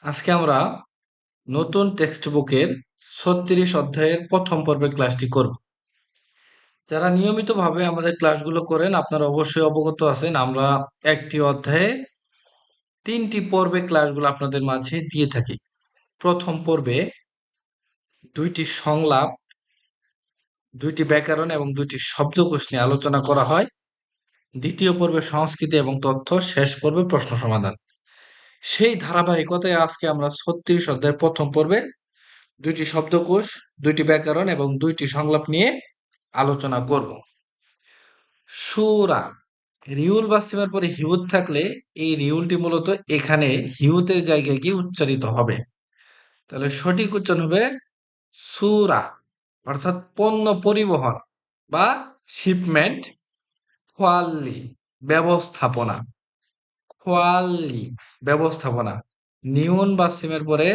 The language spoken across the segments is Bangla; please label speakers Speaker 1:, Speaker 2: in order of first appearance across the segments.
Speaker 1: আজকে আমরা নতুন টেক্সট বুকের ৩৬ অধ্যায়ের প্রথম পর্বের ক্লাসটি করব। যারা নিয়মিতভাবে আমাদের ক্লাসগুলো করেন আপনারা অবশ্যই অবগত আছেন আমরা একটি অধ্যায়ে ৩টি পর্বে ক্লাসগুলো আপনাদের মাঝে দিয়ে থাকি। প্রথম পর্বে ২টি সংলাপ, ২টি ব্যাকরণ এবং ২টি শব্দকোষ নিয়ে আলোচনা করা হয়। দ্বিতীয় পর্বে সংস্কৃতি এবং তথ্য, শেষ পর্বে প্রশ্ন সমাধান। সেই ধারাবাহিকতায় আজকে আমরা ৩৬ অধ্যায়ের প্রথম পর্বে ২টি শব্দকোষ, ২টি ব্যাকরণ এবং ২টি সংলাপ নিয়ে আলোচনা করব। সুরা রিউল বা সিমের পরে হিউত থাকলে এই রিউলটি মূলত এখানে হিউতের জায়গায় গিয়ে উচ্চারিত হবে। তাহলে সঠিক উচ্চারণ হবে সুরা, অর্থাৎ পণ্য পরিবহন বা শিপমেন্ট। খোয়াল্লি ব্যবস্থাপনা, খোয়াল্লি ব্যবস্থাপনা। নিউন বা সিমের পরে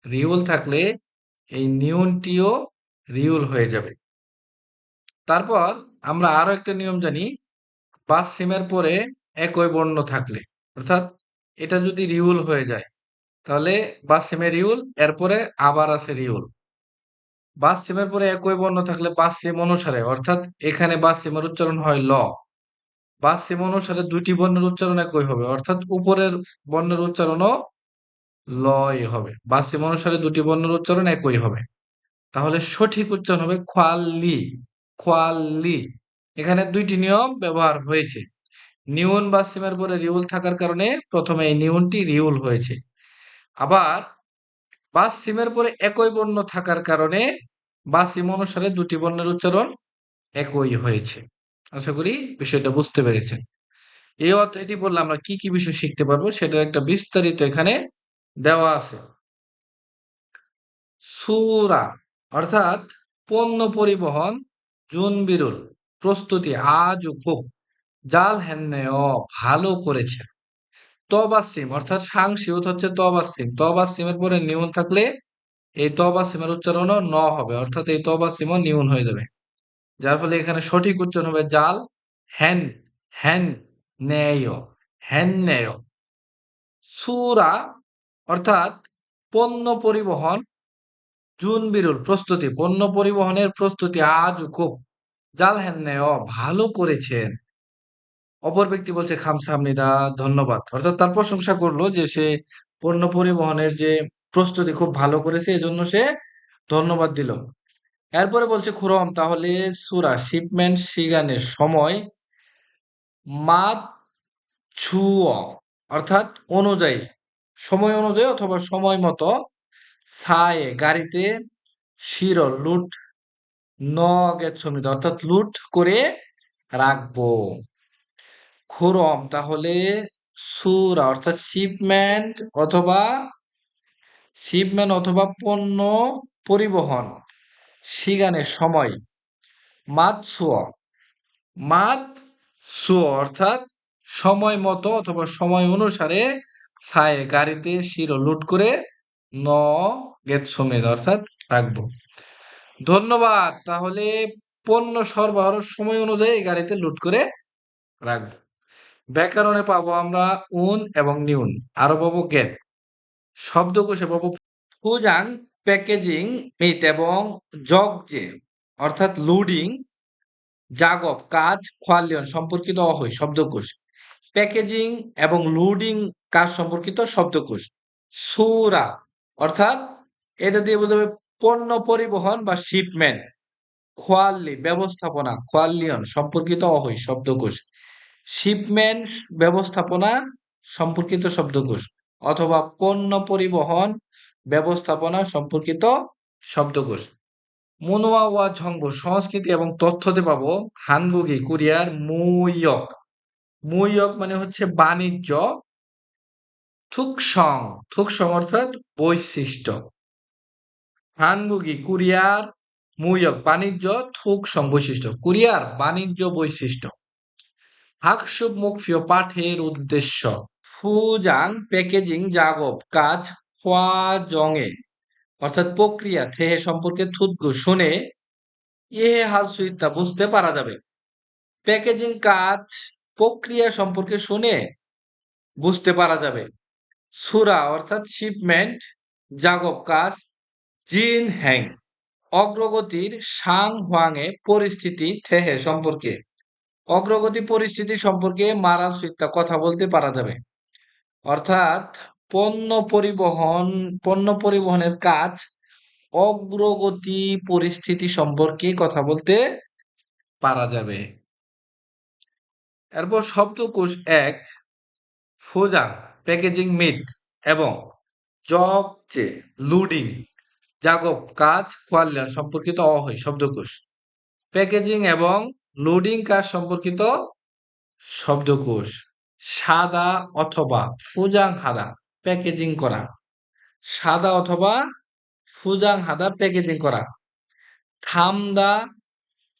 Speaker 1: রিউল থাকলে এই নিউনটিও রিউল হয়ে যাবে। তারপর আমরা আরো একটা নিয়ম জানি, বা সিমের পরে একই বর্ণ থাকলে, অর্থাৎ এটা যদি রিউল হয়ে যায় তাহলে বা সিমে রিউল, এরপরে আবার আছে রিউল। বা সিমের পরে একই বর্ণ থাকলে বা সিম অনুসারে, অর্থাৎ এখানে বা সিমের উচ্চারণ হয় ল, বা সিম অনুসারে দুইটি বর্ণের উচ্চারণ একই হবে, অর্থাৎ উপরের বর্ণের উচ্চারণও লই হবে। বা সিম অনুসারে দুটি বর্ণের উচ্চারণ একই হবে। তাহলে সঠিক উচ্চারণ হবে খোয়াল্লি, খোয়াল্লি। এখানে দুইটি নিয়ম ব্যবহার হয়েছে। নিউন বা সিমের পরে রিউল থাকার কারণে প্রথমে এই নিউনটি রিউল হয়েছে। আবার বা সিমের পরে একই বর্ণ থাকার কারণে বা সিম অনুসারে দুটি বর্ণের উচ্চারণ একই হয়েছে। আশা করি বিষয়টা বুঝতে পেরেছেন। এই অধ্যায়টি বললে আমরা কি কি বিষয় শিখতে পারবো সেটার একটা বিস্তারিত এখানে দেওয়া আছে। সুরা অর্থাৎ পণ্য পরিবহন, জুন বিরুল প্রস্তুতি আজও খুব, জাল হেন্নে ভালো করেছেন। তবাসিম অর্থাৎ সাংশিউত হচ্ছে তবাসিম, তবাসিমের পরে নিউন থাকলে এই তবাসিমের উচ্চারণও ন হবে, অর্থাৎ এই তবাসিমও নিউন হয়ে যাবে। যার ফলে এখানে সঠিক উচ্চারণ হবে জাল হ্যান, হ্যান ন্যায়, হ্যান ন্যায়। সুরা অর্থাৎ পণ্য পরিবহন, জুন বিরুল প্রস্তুতি, পণ্য পরিবহনের প্রস্তুতি আজও খুব, জাল হ্যান ন্যায় ভালো করেছেন। অপর ব্যক্তি বলছে খামসামনিদা, ধন্যবাদ, অর্থাৎ তার প্রশংসা করলো যে সে পণ্য পরিবহনের যে প্রস্তুতি খুব ভালো করেছে, এজন্য সে ধন্যবাদ দিল। এরপরে বলছে খুরম, তাহলে সুরা শিপমেন্ট সিগানের সময় মাদ ছুয় অর্থাৎ অনুযায়ী, সময় অনুযায়ী অথবা সময় মতো, ছায়ে গাড়িতে, শির লুট ন গেছমিত অর্থাৎ লুট করে রাখবো। খুরম তাহলে সুরা অর্থাৎ শিপমেন্ট অথবা পণ্য পরিবহন, সিগানের সময়, মাতসুয়া, মাতসুয়া অর্থাৎ সময় মতো অথবা সময় অনুসারে, ছায়ে গাড়িতে শির লুট করে ন গেট সমেত অর্থাৎ রাখবো। ধন্যবাদ তাহলে পণ্য সরবরাহের সময় অনুযায়ী গাড়িতে লুট করে রাখবো। ব্যাকরণে পাবো আমরা উন এবং নিউন, আরো পাবো গেট। শব্দকোষে পাবো ফুজাং, প্যাকেজিং, মিট এবং জগজে অর্থাৎ লোডিং, জাগব কাজ, খোয়ালিয়ন সম্পর্কিত অহই শব্দকোষ। প্যাকেজিং এবং লোডিং কাজ সম্পর্কিত শব্দকোষ। সুরা অর্থাৎ এটা দিয়ে বোঝাবে পণ্য পরিবহন বা শিপমেন্ট। খোয়াল্লি ব্যবস্থাপনা, খোয়ালিয়ন সম্পর্কিত অহই শব্দকোষ। শিপমেন্ট ব্যবস্থাপনা সম্পর্কিত শব্দকোষ, অথবা পণ্য পরিবহন ব্যবস্থাপনা সম্পর্কিত শব্দকোষ। মনোয়া ওয়া ঝংব সংস্কৃতি এবং তথ্যতে পাবো হানগুগি কোরিয়ার মুইয়ক, মুইয়ক মানে হচ্ছে বাণিজ্য, থুকসং, থুকসং অর্থাৎ বৈশিষ্ট্য। হানগুগি কোরিয়ার মুইয়ক বাণিজ্য, থুকসং বৈশিষ্ট্য, কোরিয়ার বাণিজ্য বৈশিষ্ট্য। হাকসুব মুখফিও পাঠের উদ্দেশ্য। ফুজাং প্যাকেজিং জাগব কাজ, খোয়াজংয়ে অর্থাৎ প্রক্রিয়া, থেহে সম্পর্কে থুতগু শুনে ইহে হাল সুইতা বুঝতে পারা যাবে। প্যাকেজিং কাজ প্রক্রিয়া সম্পর্কে শুনে বুঝতে পারা যাবে। সুরা অর্থাৎ শিপমেন্ট, জাগব কাজ, জিন হ্যাং অগ্রগতির সাং হোয়াংয়ে পরিস্থিতি থেহে সম্পর্কে অগ্রগতি পরিস্থিতি সম্পর্কে মারাল সুইত্তা কথা বলতে পারা যাবে। অর্থাৎ পণ্য পরিবহনের কাজ অগ্রগতি পরিস্থিতি সম্পর্কে কথা বলতে পারা যাবে। এরপর শব্দকোষ ১ ফুজাং প্যাকেজিং মিট এবং জগচে লুডিং জাগব কাজ কোয়ালিয়ান সম্পর্কিত অহৈ শব্দকোষ। প্যাকেজিং এবং লোডিং কাজ সম্পর্কিত শব্দকোষ। সাদা অথবা ফুজাং হাদা প্যাকেজিং করা। সাদা অথবা ফুজাং হাদা প্যাকেজিং করা। থামদা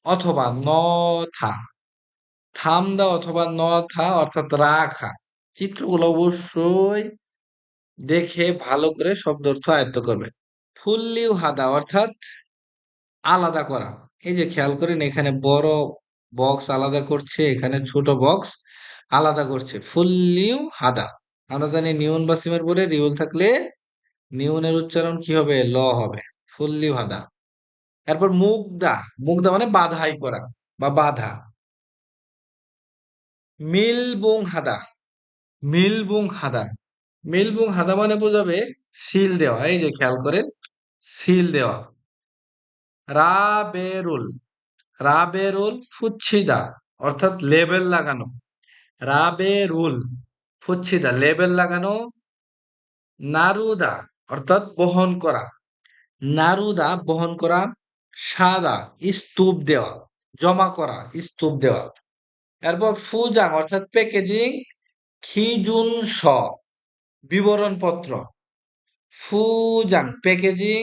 Speaker 1: অথবা নথা থামদা অথবা নথা অর্থাৎ রাখা। চিত্রগুলো অবশ্যই দেখে ভালো করে শব্দ অর্থ আয়ত্ত করবে। ফুল্লিউ হাদা অর্থাৎ আলাদা করা। এই যে খেয়াল করেন এখানে বড় বক্স আলাদা করছে, এখানে ছোট বক্স আলাদা করছে। ফুল্লিউ হাদা। আমরা জানি নিউন বা সিমের পরে রিউল থাকলে নিউনের উচ্চারণ কি হবে? ল হবে। ফুল্লিউ হাদা। এরপর মুগদা। মুগদা মানে বাধাই করা বা বাধা। মিলবুং হাদা। মিলবুং হাদা। মিলবুং হাদা মানে বোঝাবে সিল দেওয়া। এই যে খেয়াল করেন সিল দেওয়া। রাবেরুল। রাবেরুল ফুচ্ছিদা অর্থাৎ লেবেল লাগানো। রাবেরুল ফুচ্ছিদা লেবেল লাগানো। নারুদা অর্থাৎ বহন করা। নারুদা বহন করা। সাদা স্তূপ দেওয়া, জমা করা, স্তূপ দেওয়া। এরপর ফুজাং অর্থাৎ প্যাকেজিং। খিজুন স বিবরণপত্র। ফুজাং প্যাকেজিং।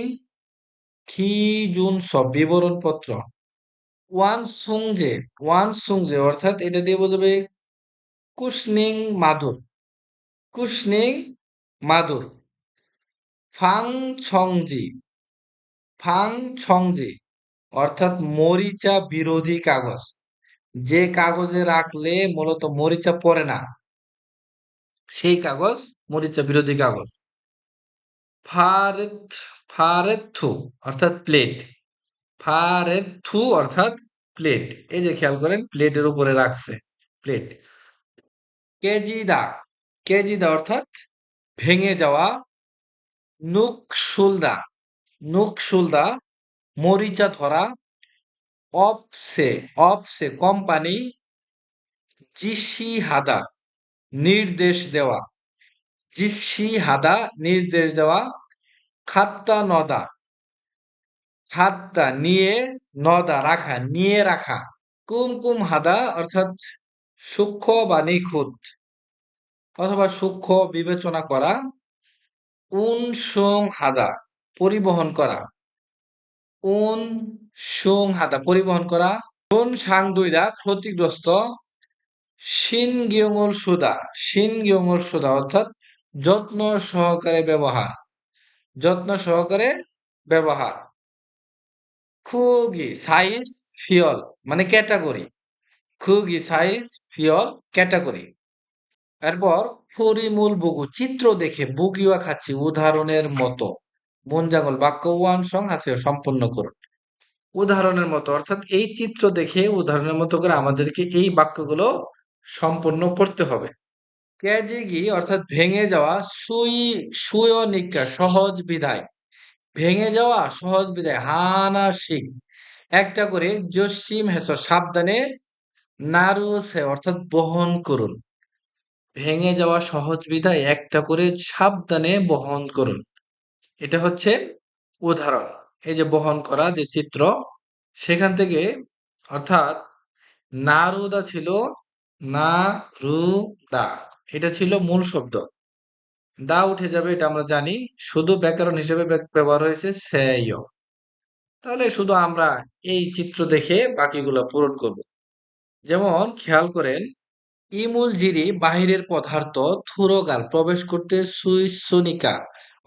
Speaker 1: খিজুন স বিবরণপত্র। ওয়ান সুংজে অর্থাৎ এটা দিয়ে বোঝাবে কুশনিং মাদুর। কুশনিং মাদুর। ফাং ছংজি। ফাং ছংজি অর্থাৎ মরিচা বিরোধী কাগজ। যে কাগজে রাখলে মূলত মরিচা পড়ে না সেই কাগজ মরিচা বিরোধী কাগজ। ফারেত ফারেথু অর্থাৎ প্লেট। ফারেথু অর্থাৎ প্লেট। এই যে খেয়াল করেন প্লেটের উপরে রাখছে প্লেট। কেজিদা। কেজিদা অর্থাৎ ভেঙে যাওয়া। নুকশুলদা। নুকশুলদা মরিচা ধরা। অপসে। অপসে কোম্পানি। জিসি হাদা নির্দেশ দেওয়া। জিসি হাদা নির্দেশ দেওয়া। খাত্তা নদা। খাত্তা নিয়ে, নদা রাখা, নিয়ে রাখা। কুমকুম হাদা অর্থাৎ সূক্ষ্ম বা নিখুঁত অথবা সূক্ষ্ম বিবেচনা করা। উন সুং হাদা পরিবহন করা। উন সুং হাদা পরিবহন করা। উন সাং দুইদা ক্ষতিগ্রস্ত। শিন গিয়ঙুল সুদা। শিন গিয়ঙুল সুদা অর্থাৎ যত্ন সহকারে ব্যবহার। যত্ন সহকারে ব্যবহার। খুগি সাইজ ফিয়ল মানে ক্যাটাগরি। খুগি সাইজ ফিয়ল ক্যাটাগরি। এরপর ফরিমুল বুগু চিত্র দেখে বুগিওয়া খাচ্ছি উদাহরণের মতো। মনজাঙ্গল বাক্য ওয়ান সং হাসিও সম্পন্ন করুন। উদাহরণের মতো অর্থাৎ এই চিত্র দেখে উদাহরণের মতো করে আমাদেরকে এই বাক্যগুলো সম্পন্ন করতে হবে। ক্যাজিগি অর্থাৎ ভেঙে যাওয়া। সুয়নিকা সহজ বিধায়। ভেঙে যাওয়া সহজ বিধায়। হানা শিখ একটা করে। জসিম হেস সাবধানে। নারুসে অর্থাৎ বহন করুন। ভেঙে যাওয়া সহজ বিধায় একটা করে সাবধানে বহন করুন। এটা হচ্ছে উদাহরণ। এই যে বহন করা যে চিত্র সেখান থেকে অর্থাৎ নারুদা ছিল না রু দা এটা ছিল মূল শব্দ। দা উঠে যাবে এটা আমরা জানি। শুধু ব্যাকরণ হিসেবে ব্যবহার হয়েছে সেয়। তাহলে শুধু আমরা এই চিত্র দেখে বাকিগুলো পূরণ করব। যেমন খেয়াল করেন ইমুল জিরি বাহিরের পদার্থ থুরোগাল প্রবেশ করতে সুইসনিকা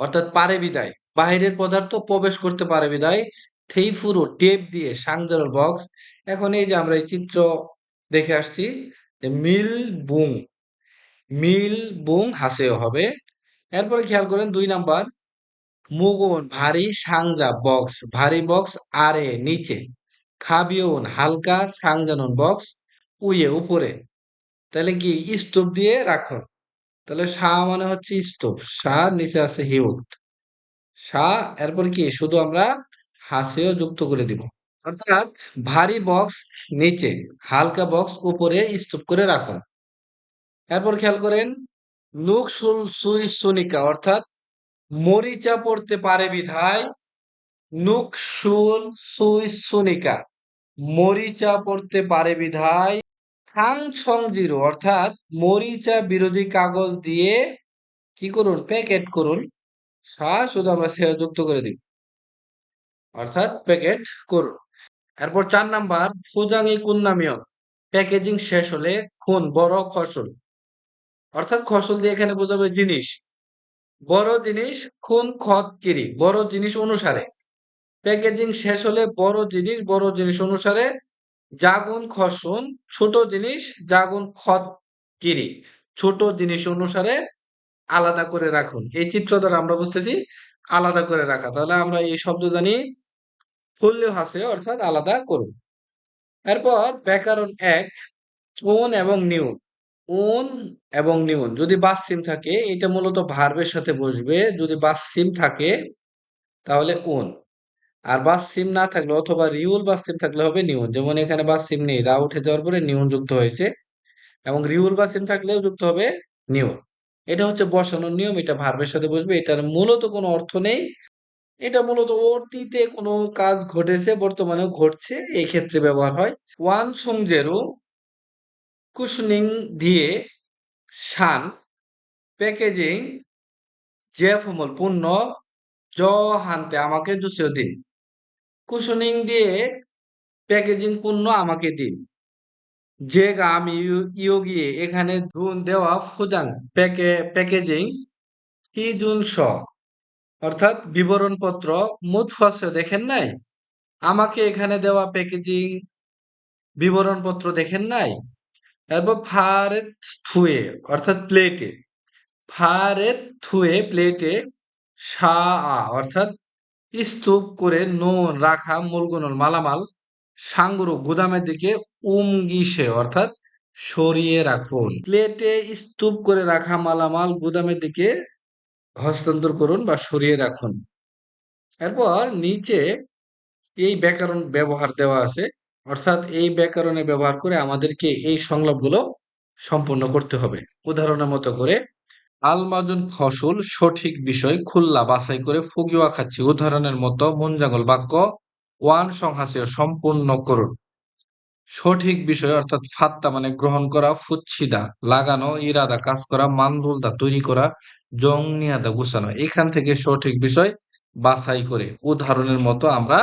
Speaker 1: অর্থাৎ পারে বিদায়। বাহিরের পদার্থ প্রবেশ করতে পারে বিদায়। থেইফুরু টেপ দিয়ে সাংজারল বক্স। এখন এই যে আমরা এই চিত্র দেখে আসছি যে মিল বুং। মিল বুং হাসেও হবে। এরপরে খেয়াল করেন 2 নাম্বার, মুগুন ভারী সাংজা বক্স, ভারী বক্স আরে নিচে, খাবিউন হালকা সাংজানুন বক্স উইয়ে উপরে। তাহলে কি স্তূপ দিয়ে রাখুন। তাহলে সা মানে হচ্ছে স্তূপ, সা নিচে আছে হিউত, সা এরপর কি শুধু আমরা হাসিও যুক্ত করে দিব। অর্থাৎ ভারী বক্স নিচে, হালকা বক্স উপরে স্তূপ করে রাখুন। এরপর খেয়াল করেন নুক সুল সুই সুনিকা, অর্থাৎ মরিচা পড়তে পারে বিধায়, নুক সুল সুই সুনিকা মরিচা পড়তে পারে বিধায়, থাং ছং জিরো অর্থাৎ মরিচা বিরোধী কাগজ দিয়ে কি করুন প্যাকেট করুন, শুধু আমরা সে যুক্ত করে দিই, অর্থাৎ প্যাকেট করুন। এরপর 4 নাম্বার ফুজাঙ্গি কুন্নামিয়ন, প্যাকেজিং শেষ হলে খুন বড় ফসল, অর্থাৎ ফসল দিয়ে এখানে বোঝাবে জিনিস, বড় জিনিস খুন খত কিরি বড় জিনিস অনুসারে, প্যাকেজিং শেষ হলে বড় জিনিস অনুসারে, জাগুন খসুন ছোট জিনিস, জাগুন খত কিরি ছোট জিনিস অনুসারে আলাদা করে রাখুন। এই চিত্র দ্বারা আমরা বুঝতেছি আলাদা করে রাখা। তাহলে আমরা এই শব্দ জানি ফুল্য হাসে অর্থাৎ আলাদা করুন। এরপর ব্যাকরণ 1, ওন এবং নিউন। ওন এবং নিউন যদি বাসসিম থাকে এটা মূলত ভার্বের সাথে বসবে, যদি বাসসিম থাকে তাহলে ওন, আর বাসসিম না থাকলে অথবা রিউল বাসসিম থাকলে হবে নিউন। যেমন এখানে বাসসিম নেই, রা উঠে যাওয়ার পরে নিউন যুক্ত হয়েছে, এবং রিউল বাসসিম থাকলেও যুক্ত হবে নিউন। এটা হচ্ছে বসানোর নিয়ম, এটা ভার্বের সাথে বসবে, এটার মূলত কোনো অর্থ নেই, এটা মূলত অতীতে কোনো কাজ ঘটেছে বর্তমানেও ঘটছে এই ক্ষেত্রে ব্যবহার হয়। ওয়ান সুংজেরু কুশনিং দিয়ে শান, প্যাকেজিং জেফমল পণ্য জ হানতে আমাকে জুসিও দিন, কুশনিং দিয়ে প্যাকেজিং পণ্য আমাকে দিন, যে আমি ইয়োগিয়ে এখানে ধুন দেওয়া ফুজাং প্যাকেজিং কি জুন স, অর্থাৎ বিবরণপত্র মুতফাসে দেখেন নাই, আমাকে এখানে দেওয়া প্যাকেজিং বিবরণপত্র দেখেন নাই। এরপর ফারেত থুয়ে অর্থাৎ প্লেটে, ফারেত থুয়ে প্লেটে, সা অর্থাৎ স্তূপ করে নুন রাখা মূলগুনল মালামাল, সাঙ্গুরু গুদামের দিকে, উমগিসে অর্থাৎ সরিয়ে রাখুন। প্লেটে স্তূপ করে রাখা মালামাল গুদামের দিকে হস্তান্তর করুন বা সরিয়ে রাখুন। এরপর নিচে এই ব্যাকরণ ব্যবহার দেওয়া আছে, অর্থাৎ এই ব্যাকরণে ব্যবহার করে আমাদেরকে এই সংলাপগুলো সম্পূর্ণ করতে হবে। উদাহরণের মতো করে আলমাজুন ফসল সঠিক বিষয় খুল্লা বাছাই করে ফুগিওয়া খাচ্ছি, উদাহরণের মতো মুনজাঙ্গল বাক্য ওয়ান সংহাসীয় সম্পূর্ণ করুন। সঠিক বিষয় অর্থাৎ ফাত্তা মানে গ্রহণ করা, ফুচ্ছিদা লাগানো, ইরাদা কাজ করা, মানরুলদা তৈরি করা, জংনিয়াদা গুছানো। এখান থেকে সঠিক বিষয় বাছাই করে উদাহরণের মতো আমরা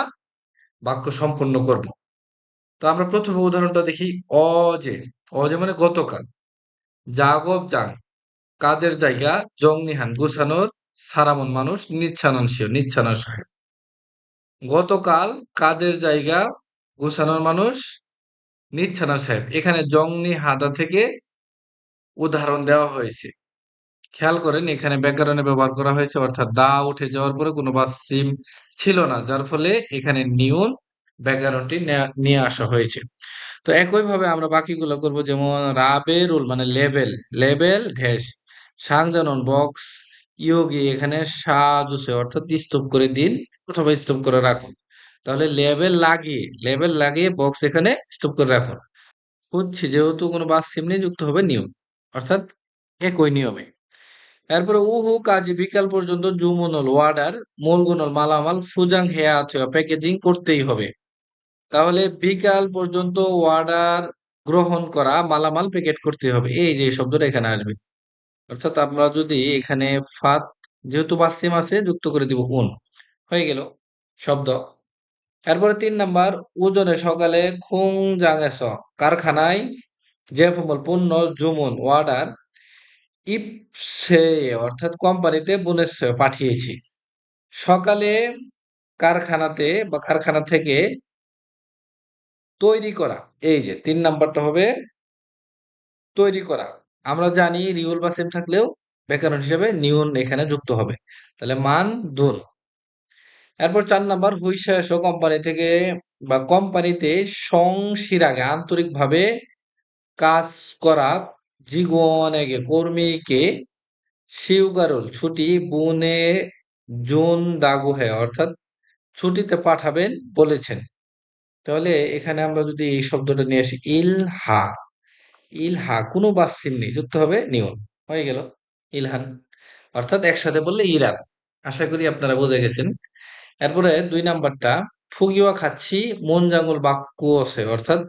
Speaker 1: বাক্য সম্পূর্ণ করব। তো আমরা প্রথমে উদাহরণটা দেখি। অজে, অজে মানে গতকাল, জাগব যাং কাজের জায়গা, জংনিহান গুছানোর, সারামন মানুষ, নিচ্ছানন শিও নিচ্ছানন সাহেব। গতকাল কাজের জায়গা গুছানোর মানুষ নিচ্ছানন সাহেব, এখানে জংনি হাদা থেকে উদাহরণ দেওয়া হয়েছে। খেয়াল করেন এখানে ব্যাকরণে ব্যবহার করা হয়েছে, অর্থাৎ দা উঠে যাওয়ার পরে কোনো বাসিম ছিল না, যার ফলে এখানে নিউন ব্যাকরণটি নিয়ে আসা হয়েছে। তো একইভাবে আমরা বাকিগুলো করব, যেমন রাবেরুল মানে লেবেল, লেবেল ড্যাশ, সাংজানন বক্স, ইয়োগি এখানে সাজুসে অর্থাৎ স্তূপ করে দিন অথবা স্তূপ করে রাখুন। তাহলে লেবেল লাগিয়ে বক্স এখানে স্তূপ করে রাখুন। হচ্ছে যেহেতু কোনো বাস চিহ্নে যুক্ত হবে নিয়ম, অর্থাৎ একই নিয়মে। এরপরে উহু কাজী বিকাল পর্যন্ত জুমনল ওয়ার্ডার মূলগুনল মালামাল ফুজাং হেয়া অথবা প্যাকেজিং করতেই হবে। তাহলে বিকাল পর্যন্ত অর্ডার গ্রহণ করা মালামাল প্যাকেট করতে হবে, এই যে শব্দটা এখানে আসবে। অর্থাৎ আমরা যদি এখানে ফাত যেহেতু বাসিম আছে যুক্ত করে দিব উন, হয়ে গেল শব্দ। এরপরে 3 নাম্বার ওজনে সকালে খুং জাঙেস কারখানায় যে ফমল পণ্য জুমুন অর্ডার ইপসে অর্থাৎ কোম্পানিতে বুনেছে পাঠিয়েছি। সকালে কারখানাতে বা কারখানা থেকে তৈরি করা, এই যে 3 নাম্বারটা হবে তৈরি করা। আমরা জানি রিউল বা সেম থাকলেও ব্যাকরণ হিসেবে নিউন এখানে যুক্ত হবে। তাহলে মান দুন। এরপর ৪ নাম্বার হুইশেষ কোম্পানি থেকে বা কোম্পানিতে সংশিরাগে আন্তরিকভাবে কাজ করা জীবনেগে কর্মীকে শিউগারুল ছুটি বুনে জুন দাগু হ্যায় অর্থাৎ ছুটিতে পাঠাবেন বলেছেন। তাহলে এখানে আমরা যদি এই শব্দটা নিয়ে আসি ইলহা, ইলহা কোনো বাস চিহ্ন নেই, যুক্ত হবে নিয়ন, হয়ে গেল ইলহান, অর্থাৎ একসাথে বললে ইরান। আশা করি আপনারা বুঝে গেছেন। এরপরে ২ নাম্বারটা ফুগিওয়া খাচ্ছি মন জাঙ্গল বাক্য আছে অর্থাৎ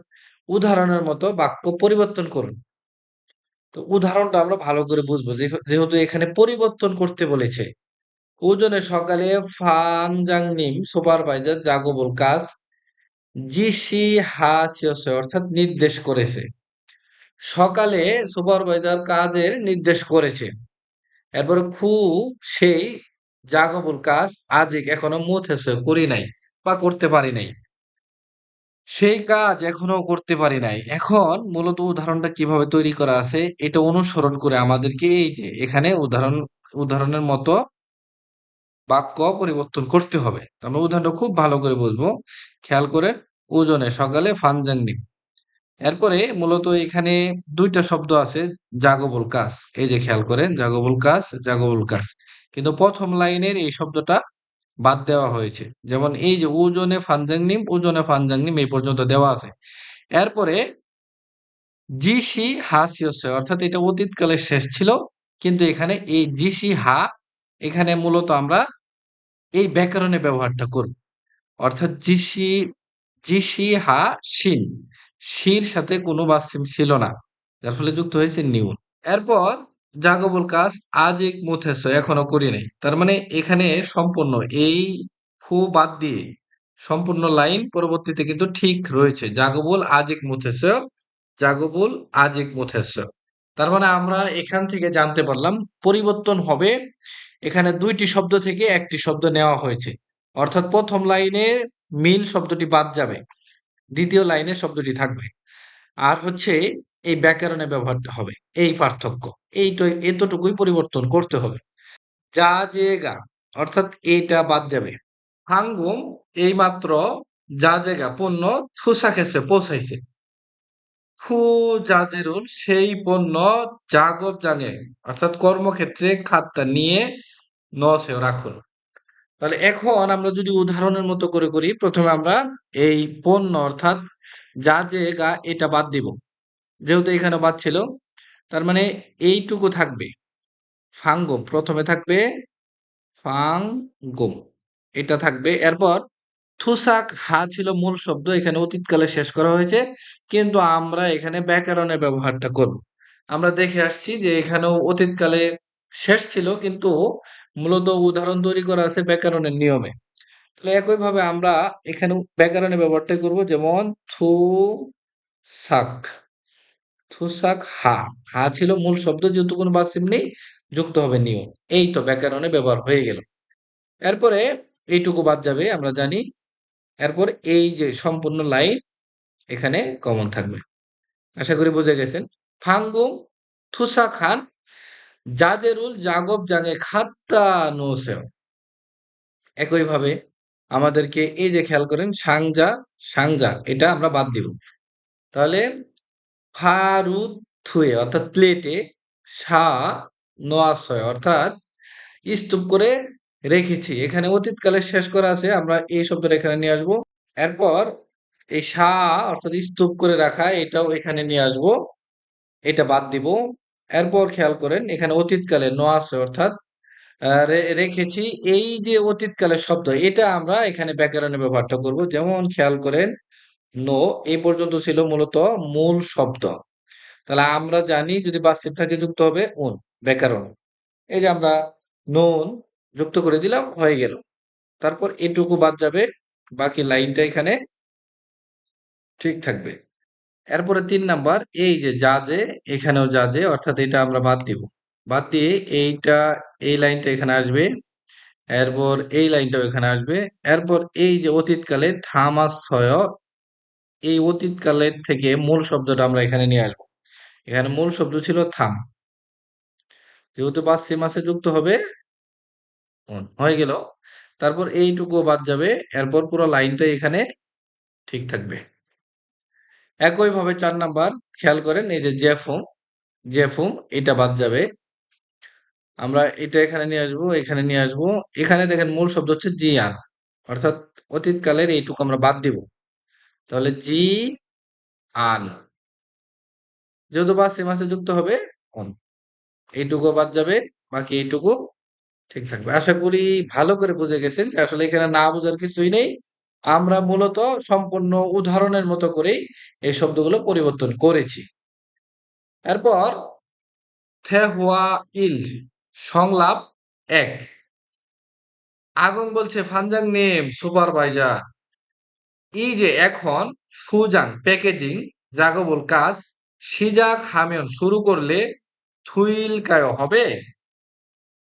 Speaker 1: উদাহরণের মতো বাক্য পরিবর্তন করুন। তো উদাহরণটা আমরা ভালো করে বুঝবো যেহেতু এখানে পরিবর্তন করতে বলেছে। ওজনে সকালে ফানজাংনিম সুপারভাইজার জাগোবল কাজ জিসি হাসিওসে অর্থাৎ নির্দেশ করেছে। সকালে সুপারভাইজার কাজের নির্দেশ করেছে। এরপরে সেই জাগবুল কাজ আজকে এখনো মুথেছে করি নাই বা করতে পারি নাই। সেই কাজ এখনো করতে পারি নাই। এখন মূলত উদাহরণটা কিভাবে তৈরি করা আছে এটা অনুসরণ করে আমাদেরকে এই যে এখানে উদাহরণের মতো বাক্য পরিবর্তন করতে হবে। তো আমরা উদাহরণটা খুব ভালো করে বুঝবো। খেয়াল করে ওজনে সকালে ফানজাংনি। এরপরে মূলত এখানে ২ টা শব্দ আছে জাগবুল কাজ। এই যে খেয়াল করেন জাগবুল কাজ, জাগবুল কাজ। কিন্তু ১ম লাইনের এই শব্দটা বাদ দেওয়া হয়েছে। যেমন এই যে ওজনে ফানজাংনিম এই পর্যন্ত দেওয়া আছে। এরপরে জিসি হাসিওসে অর্থাৎ এটা অতীতকালের শেষ ছিল। কিন্তু এখানে এই জিসি হা এখানে মূলত আমরা এই ব্যাকরণে ব্যবহারটা করব। অর্থাৎ জিসি হা শিন। শির সাথে কোনো বাচ্চিম ছিল না। যার ফলে যুক্ত হয়েছে নিউন। এরপর জাগবুল কাজ আজ মুথেছ এখনো করি নাই। তার মানে এখানে সম্পূর্ণ এই বাদ দিয়ে সম্পূর্ণ লাইন পরবর্তীতে কিন্তু ঠিক রয়েছে। জাগবুল আজিক মুথেছ। তার মানে আমরা এখান থেকে জানতে পারলাম পরিবর্তন হবে। এখানে ২ টি শব্দ থেকে ১ টি শব্দ নেওয়া হয়েছে। অর্থাৎ ১ম লাইনের মিল শব্দটি বাদ যাবে। ২য় লাইনের শব্দটি থাকবে। আর হচ্ছে এই ব্যাকরণে ব্যবহারটা হবে। এই পার্থক্য। এতটুকুই পরিবর্তন করতে হবে। যা জেগা অর্থাৎ এইটা বাদ যাবে। হাঙ্গুম এইমাত্র যা জেগা পণ্য থুসাকেছে পৌঁছাইছে। খু জাজেরুল সেই পণ্য জাগব জাঙে অর্থাৎ কর্মক্ষেত্রে খাতটা নিয়ে নসেও রাখুন। তাহলে এখন আমরা যদি উদাহরণের মতো করে করি প্রথমে আমরা এই পণ্য অর্থাৎ যা যে গা এটা বাদ দিব যেহেতু এখানে বাদ ছিল তার মানে এইটুকু থাকবে ফাঙ্গম প্রথমে থাকবে ফাঙ্গম এটা থাকবে এরপর থুসাক হা ছিল মূল শব্দ এখানে অতীতকালে শেষ করা হয়েছে কিন্তু আমরা এখানে ব্যাকরণের ব্যবহারটা করব আমরা দেখে আসছি যে এখানেও অতীতকালে শেষ ছিল কিন্তু মূলত উদাহরণ তৈরি করা আছে ব্যাকরণের নিয়মে তাহলে একইভাবে আমরা এখানে ব্যাকরণের ব্যবহারটা করব যেমন সাক থুসাক হা হা ছিল মূল শব্দ যেহেতু কোনো বাস্তব নেই যুক্ত হবে নিয়ম এই তো ব্যাকরণে ব্যবহার হয়ে গেল এরপরে এইটুকু বাদ যাবে আমরা জানি এরপর এই যে সম্পূর্ণ লাইন এখানে কমন থাকবে আশা করি বুঝে গেছেন ফাঙ্গুম থুসা খান জাজেরুল জাগব জাঙে খাত্তা নোসেও একইভাবে আমাদেরকে এই যে খেয়াল করেন সাংজা সাংজা এটা আমরা বাদ দিব তাহলে ফারুত থুয়ে অর্থাৎ প্লেটে সা নোয়াশয় অর্থাৎ স্তূপ করে রেখেছি এখানে অতীতকালে শেষ করা আছে আমরা এই শব্দটা এখানে নিয়ে আসবো এরপর এই সা অর্থাৎ স্তূপ করে রাখা এটাও এখানে নিয়ে আসবো এটা বাদ দিব এরপর খেয়াল করেন এখানে অতীতকালে নোয়াশয় অর্থাৎ রেখেছি এই যে অতীতকালের শব্দ এটা আমরা এখানে ব্যাকরণে ব্যবহারটা করব যেমন খেয়াল করেন নো এই পর্যন্ত ছিল মূলত মূল শব্দ তাহলে আমরা জানি যদি বাস্তব থাকে যুক্ত হবে উন ব্যাকরণ এই যে আমরা নুন যুক্ত করে দিলাম হয়ে গেল তারপর এটুকু বাদ যাবে বাকি লাইনটা এখানে ঠিক থাকবে এরপরে ৩ নাম্বার এই যে যা যে এখানেও যা যে অর্থাৎ এটা আমরা বাদ দিব বাদ দিয়ে এইটা এই লাইনটা এখানে আসবে এরপর এই লাইনটাও এখানে আসবে এরপর এই যে অতীতকালে থামাশয় এই অতীতকালের থেকে মূল শব্দটা আমরা এখানে নিয়ে আসবো এখানে মূল শব্দ ছিল থাম যেহেতু বাস সে মাসে যুক্ত হবে হয়ে গেল। তারপর এইটুকু বাদ যাবে, এরপর পুরো লাইনটাই এখানে ঠিক থাকবে। একইভাবে 4 নাম্বার খেয়াল করেন, এই যে জেফুম এটা বাদ যাবে। আমরা এটা এখানে নিয়ে আসবো, এখানে নিয়ে আসবো। এখানে দেখেন মূল শব্দ হচ্ছে জিয়ান, অর্থাৎ অতীতকালের এইটুকু আমরা বাদ দিব। তাহলে জি আন, যেহেতু বা সে মাসে যুক্ত হবে অন, এইটুকু বাদ যাবে, বাকি এইটুকু ঠিক থাকবে। আশা করি ভালো করে বুঝে গেছেন যে আসলে এখানে না বোঝার কিছুই নেই। আমরা মূলত সম্পূর্ণ উদাহরণের মতো করেই এই শব্দগুলো পরিবর্তন করেছি। এরপর থেহুয়া ইল, সংলাপ 1। আগুন বলছে ফানজাং নেম সুপারভাইজার, এই যে এখন ফুজাং প্যাকেজিং জাগবল কাজ, সিজাক হামিয়ন শুরু করলে থুইল কায় হবে।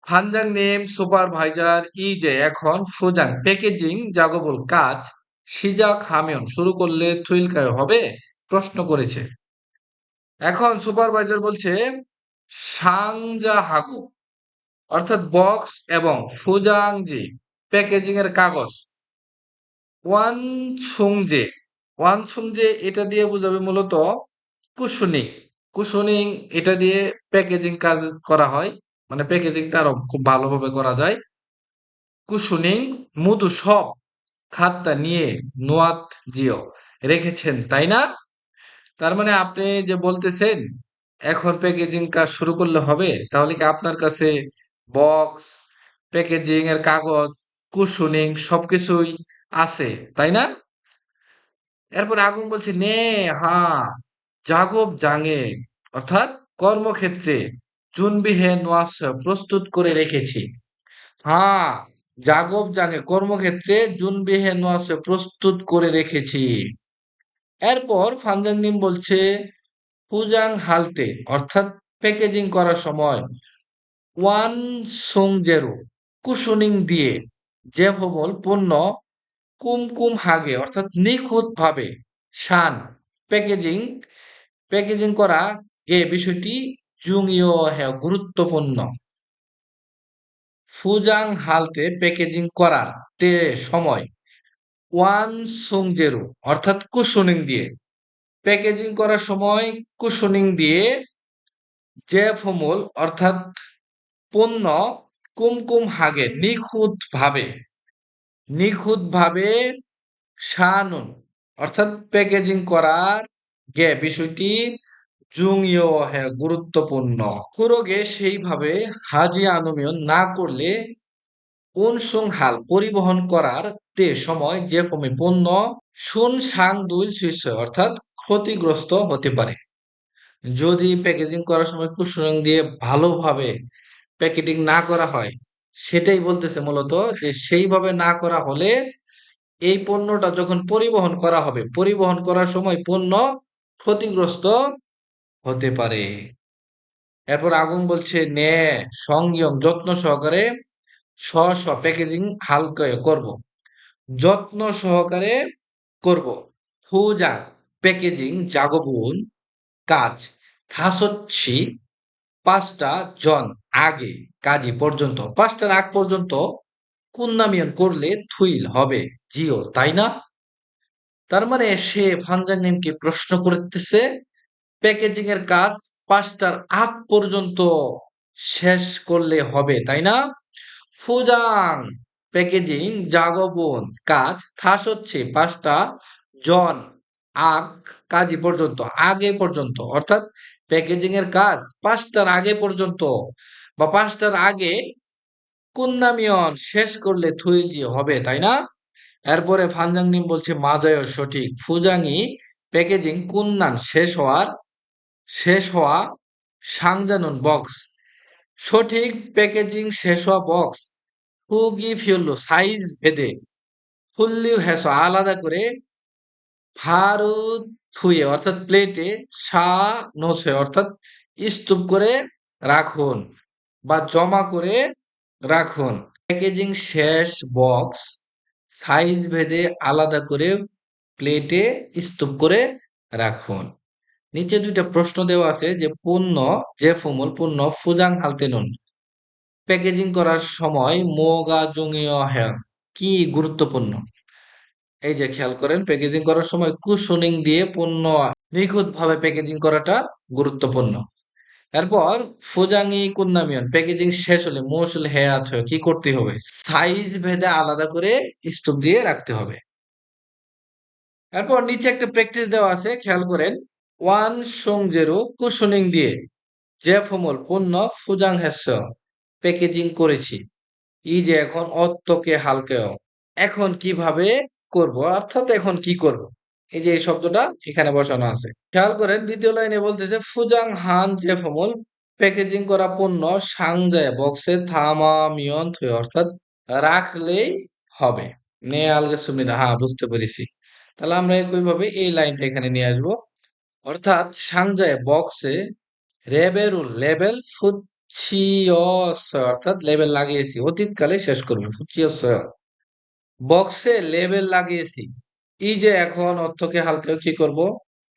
Speaker 1: ফানজাং নেম সুপারভাইজার ই যে এখন ফুজাং প্যাকেজিং জাগবল কাজ, সিজাক হামিয়ন শুরু করলে থুইল কায় হবে, প্রশ্ন করেছে। এখন সুপারভাইজার বলছে সাংজা হাগু, অর্থাৎ বক্স এবং ফুজাংজি প্যাকেজিং এর কাগজ, ওয়ানছুংজে, ওয়ানছুংজে এটা দিয়ে বোঝাবে মূলত কুশনিং। কুশনিং এটা দিয়ে প্যাকেজিং কাজ করা হয়, মানে প্যাকেজিংটা আরো খুব ভালোভাবে করা যায়। কুশনিং মধু সব খাতটা নিয়ে নোয়াত জিও রেখেছেন, তাই না? তার মানে আপনি যে বলতেছেন এখন প্যাকেজিং কাজ শুরু করলে হবে, তাহলে কি আপনার কাছে বক্স, প্যাকেজিং এর কাগজ, কুশনিং সবকিছুই আছে, তাই না? এরপর আগুন বলছে নে, হা জাগব জাঙে, অর্থাৎ কর্মক্ষেত্রে চুনবিহে নোয়াস প্রস্তুত করে রেখেছি। হ্যাঁ, জাগব জাঙে কর্মক্ষেত্রে জুনবিহে নোয়াস প্রস্তুত করে রেখেছি। এরপর ফানজাংনিম বলছে পুজাং হালতে, অর্থাৎ প্যাকেজিং করার সময় ওয়ান সোংজেরো কুশনিং দিয়ে যে ভবল পণ্য কুমকুম হাগে, অর্থাৎ নিখুঁত ভাবে শান প্যাকেজিং প্যাকেজিং করা এ বিষয়টি জুংইও হ্যাঁ গুরুত্বপূর্ণ। ফুজাং হালতে প্যাকেজিং করার তে সময় ওয়ান সোংজেরো, অর্থাৎ কুশনিং দিয়ে প্যাকেজিং করার সময় কুশনিং দিয়ে যে ফমল, অর্থাৎ পণ্য কুমকুম হাগে নিখুঁতভাবে শানুন, অর্থাৎ প্যাকেজিং করার বিষয়টি জুংইও হ্যাঁ গুরুত্বপূর্ণ। কুরোগে সেইভাবে হাজি আনুমিয়ন না করলে হাল পরিবহন করার তে সময় যে ফমে পণ্য শুন সাং দুই শীর্ষ, অর্থাৎ ক্ষতিগ্রস্ত হতে পারে। যদি প্যাকেজিং করার সময় কুশন দিয়ে ভালোভাবে প্যাকেটিং না করা হয়, সেটাই বলতেছে মূলত যে সেইভাবে না করা হলে এই পণ্যটা যখন পরিবহন করা হবে, পরিবহন করার সময় পণ্য ক্ষতিগ্রস্ত হতে পারে। এরপর আগুন বলছে নে সংযম যত্ন সহকারে স্ব প্যাকেজিং হালকা করব, যত্ন সহকারে করব। ফুজা প্যাকেজিং জাগবুন কাজ থাসচ্ছি 5টা জন আগে কাজী পর্যন্ত, 5টার আগ পর্যন্ত কুন্নামিয়ন করলে থুইল হবে জিও, তাই না? তার মানে সে ফানজাংনিমকে প্রশ্ন করতেছে প্যাকেজিং এর কাজ 5টার আগ পর্যন্ত শেষ করলে হবে, তাই না? ফুজাং প্যাকেজিং জাগবন কাজ থাস হচ্ছে 5টা জন আগ কাজী পর্যন্ত, আগে পর্যন্ত, অর্থাৎ প্যাকেজিং এর কাজ 5টার আগে পর্যন্ত বা 5টার আগে কুন্নামিয়ন শেষ করলে থুইলজি হবে, তাই না? এরপরে ফানজাংনিম বলছে মাজায় সঠিক ফুজাংই প্যাকেজিং কুন্নান শেষ হওয়া সাংজানুন বক্স, সঠিক প্যাকেজিং শেষ হওয়া বক্স হুগি ফিউল্লো সাইজ ভেদে ফুল্লিও হ্যাসো আলাদা করে ভারত থুয়ে, অর্থাৎ প্লেটে সা নোছে, অর্থাৎ স্তূপ করে রাখুন বা জমা করে রাখুন। প্যাকেজিং শেষ বক্স সাইজ ভেদে আলাদা করে প্লেটে স্তূপ করে রাখুন। নিচে দুইটা প্রশ্ন দেওয়া আছে যে পণ্য যে ফমুল পণ্য ফুজাং হালতে নুন প্যাকেজিং করার সময় মোগা জুঙিও হ্যাঁ কি গুরুত্বপূর্ণ। এই যে খেয়াল করেন প্যাকেজিং করার সময় কুশনিং দিয়ে পণ্য নিখুঁতভাবে প্যাকেজিং করাটা গুরুত্বপূর্ণ। এরপর ফুজাঙ্গি কুন্নামিয়ন প্যাকেজিং শেষ হলে মৌসুল হেয়াত হয়ে কি করতে হবে, সাইজ ভেদে আলাদা করে স্টোভ দিয়ে রাখতে হবে। এরপর নিচে একটা প্র্যাকটিস দেওয়া আছে খেয়াল করেন, ওয়ান সংজেরো কুশনিং দিয়ে যে ফমল পণ্য ফুজাং হেস প্যাকেজিং করেছি ই যে এখন অত্তকে হালকেও এখন কিভাবে করব, অর্থাৎ এখন কি করব, এই যে এই শব্দটা এখানে বসানো আছে। খেয়াল করেন দ্বিতীয় লাইনে বলতেছে ফুজাং হান যে ফমল প্যাকেজিং করা পণ্য সাংজায় বক্সে থামামিয়ন থুই অর্থাৎ রাখলেই হবে। নে আলগে সুবিধা, হ্যাঁ বুঝতে পেরেছি। তাহলে আমরা একইভাবে এই লাইনটা এখানে নিয়ে আসবো, অর্থাৎ সাংজায় বক্সে রেবেরুল লেবেল ফুচিয়স অর্থাৎ লেবেল লাগিয়েছি অতীতকালে শেষ করবে ফুচিয়স বক্সে লেবেল লাগিয়েছি এই যে এখন অর্থকে হালকা কি করব।